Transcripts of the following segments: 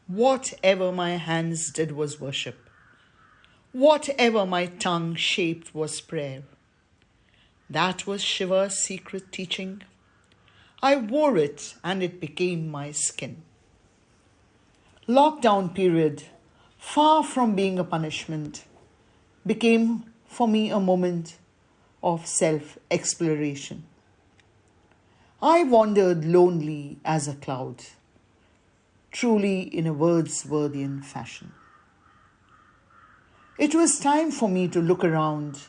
Whatever my hands did was worship. Whatever my tongue shaped was prayer. That was Shiva's secret teaching. I wore it and it became my skin. Lockdown period, far from being a punishment, became for me a moment of self-exploration. I wandered lonely as a cloud, truly in a Wordsworthian fashion. It was time for me to look around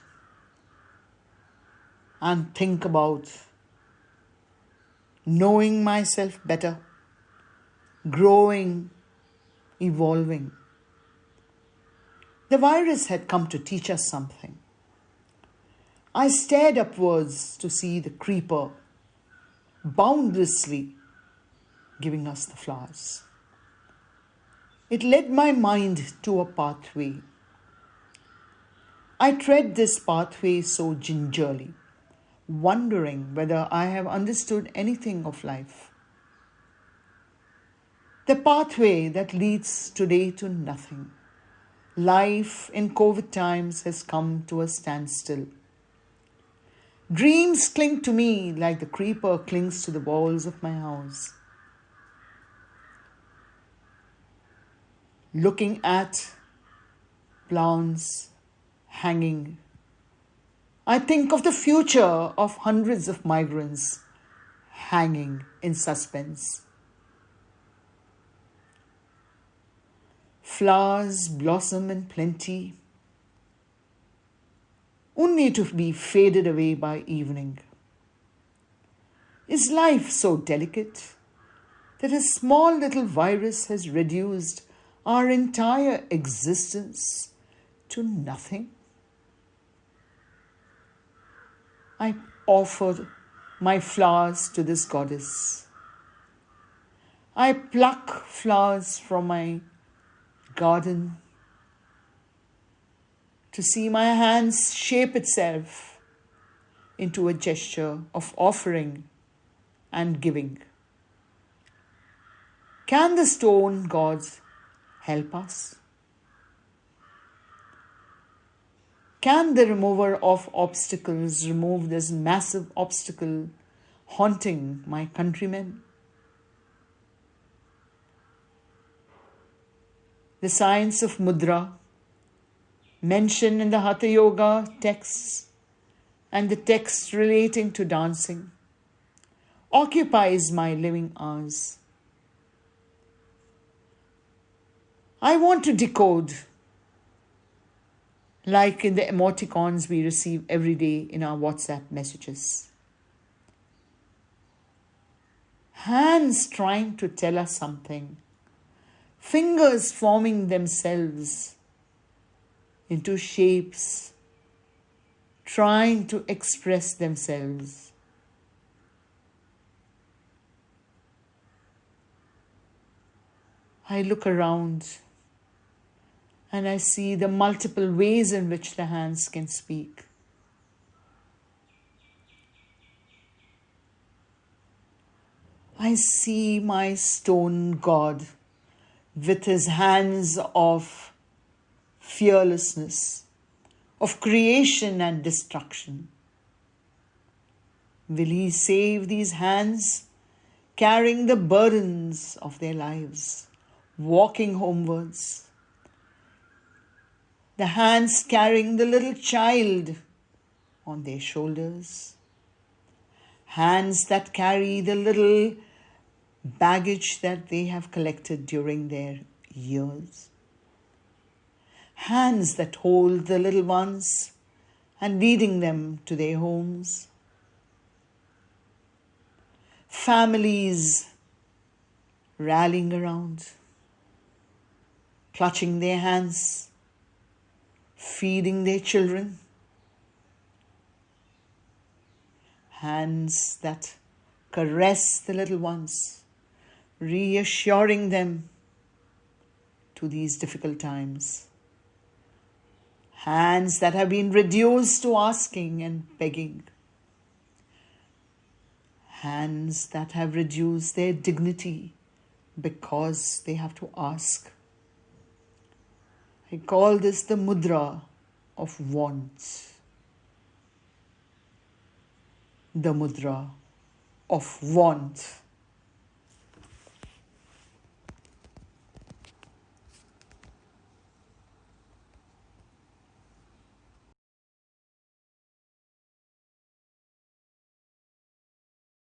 and think about knowing myself better, growing, evolving. The virus had come to teach us something. I stared upwards to see the creeper boundlessly giving us the flowers. It led my mind to a pathway. I tread this pathway so gingerly, wondering whether I have understood anything of life. The pathway that leads today to nothing. Life in COVID times has come to a standstill. Dreams cling to me like the creeper clings to the walls of my house. Looking at plants hanging, I think of the future of hundreds of migrants hanging in suspense. Flowers blossom in plenty, only to be faded away by evening. Is life so delicate that a small little virus has reduced our entire existence to nothing? I offer my flowers to this goddess. I pluck flowers from my garden to see my hands shape itself into a gesture of offering and giving. Can the stone gods help us? Can the remover of obstacles remove this massive obstacle haunting my countrymen? The science of Mudra, mentioned in the Hatha Yoga texts and the texts relating to dancing, occupies my living hours. I want to decode, like in the emoticons we receive every day in our WhatsApp messages. Hands trying to tell us something, fingers forming themselves into shapes, trying to express themselves. I look around and I see the multiple ways in which the hands can speak. I see my stone god with his hands of fearlessness, of creation and destruction. Will he save these hands carrying the burdens of their lives, walking homewards? The hands carrying the little child on their shoulders. Hands that carry the little baggage that they have collected during their years. Hands that hold the little ones and leading them to their homes. Families rallying around, clutching their hands, feeding their children. Hands that caress the little ones, reassuring them to these difficult times. Hands that have been reduced to asking and begging. Hands that have reduced their dignity because they have to ask. I call this the Mudra of wants. The Mudra of want.